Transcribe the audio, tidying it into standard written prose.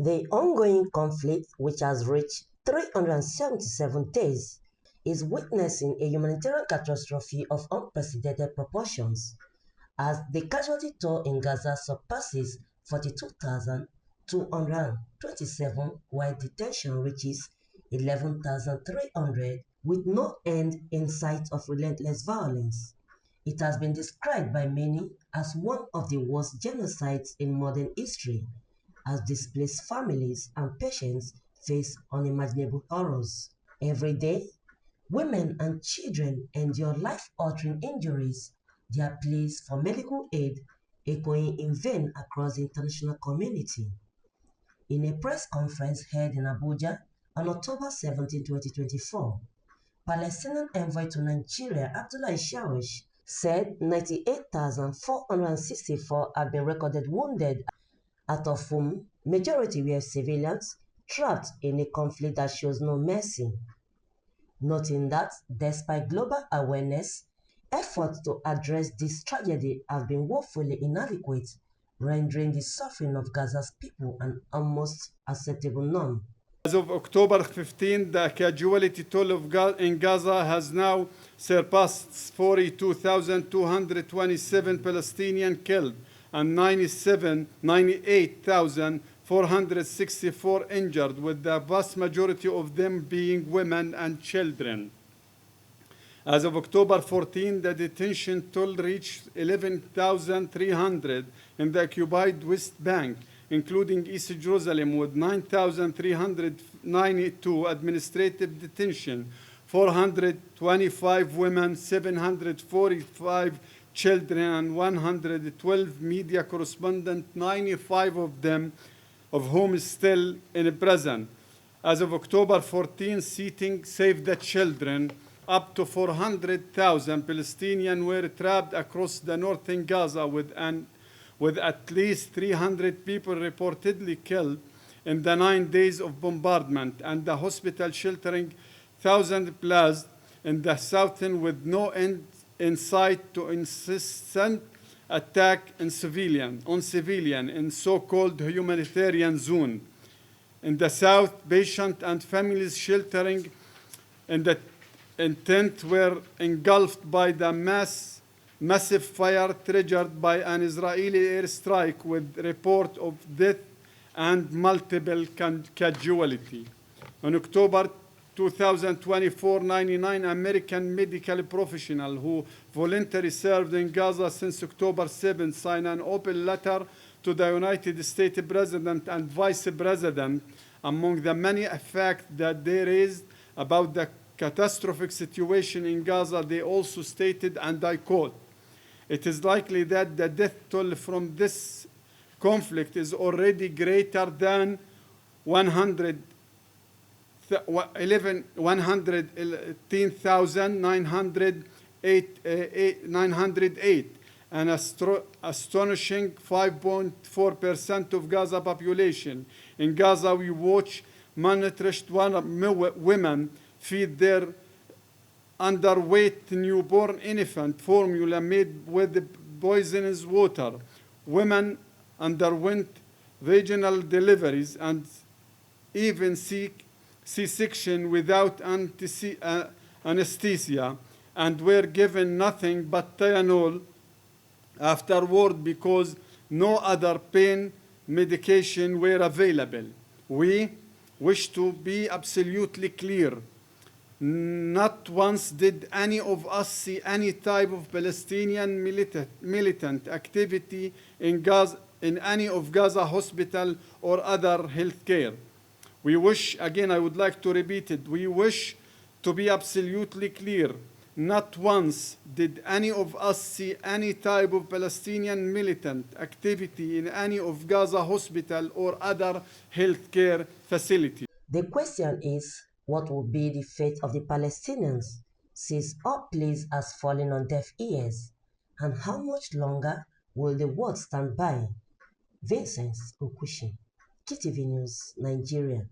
The ongoing conflict, which has reached 377 days, is witnessing a humanitarian catastrophe of unprecedented proportions, as the casualty toll in Gaza surpasses 42,227, while detention reaches 11,300, with no end in sight of relentless violence. It has been described by many as one of the worst genocides in modern history, as displaced families and patients face unimaginable horrors. Every day, women and children endure life-altering injuries, their pleas for medical aid echoing in vain across the international community. In a press conference held in Abuja on October 17, 2024, Palestinian envoy to Nigeria Abdullah Shawish said 98,464 have been recorded wounded, out of whom majority were civilians trapped in a conflict that shows no mercy, noting that despite global awareness, efforts to address this tragedy have been woefully inadequate, rendering the suffering of Gaza's people an almost acceptable norm. As of October 15, the casualty toll in Gaza has now surpassed 42,227 Palestinians killed and 98,464 injured, with the vast majority of them being women and children. As of October 14, the detention toll reached 11,300 in the occupied West Bank, including East Jerusalem, with 9,392 administrative detention, 425 women, 745 children, and 112 media correspondents, 95 of them of whom is still in prison. As of October 14, citing Save the Children, up to 400,000 Palestinians were trapped across the northern Gaza, with at least 300 people reportedly killed in the 9 days of bombardment, and the hospital sheltering thousands plus in the southern, with no end in sight to incessant attack on civilian in so-called humanitarian zone. In the south, patients and families sheltering in tent were engulfed by the massive fire triggered by an Israeli airstrike, with report of death and multiple casualties. On October 2024, 99 American medical professionals who voluntarily served in Gaza since October 7 signed an open letter to the United States President and Vice President. Among the many facts that they raised about the catastrophic situation in Gaza, they also stated, and I quote, "It is likely that the death toll from this conflict is already greater than 110,908, an astonishing 5.4% of Gaza population. In Gaza, we watch malnourished women feed their underweight newborn infant formula made with poisonous water. Women underwent vaginal deliveries and even C-section without anesthesia, and were given nothing but Tylenol afterward because no other pain medication were available. We wish to be absolutely clear. Not once did any of us see any type of Palestinian militant activity in Gaza, in any of Gaza hospital or other health care. We wish, again, I would like to repeat it, we wish to be absolutely clear. Not once did any of us see any type of Palestinian militant activity in any of Gaza hospital or other healthcare facility. The question is, what will be the fate of the Palestinians, since all pleas has fallen on deaf ears? And how much longer will the world stand by? Vincent Okushi, GTV News, Nigeria.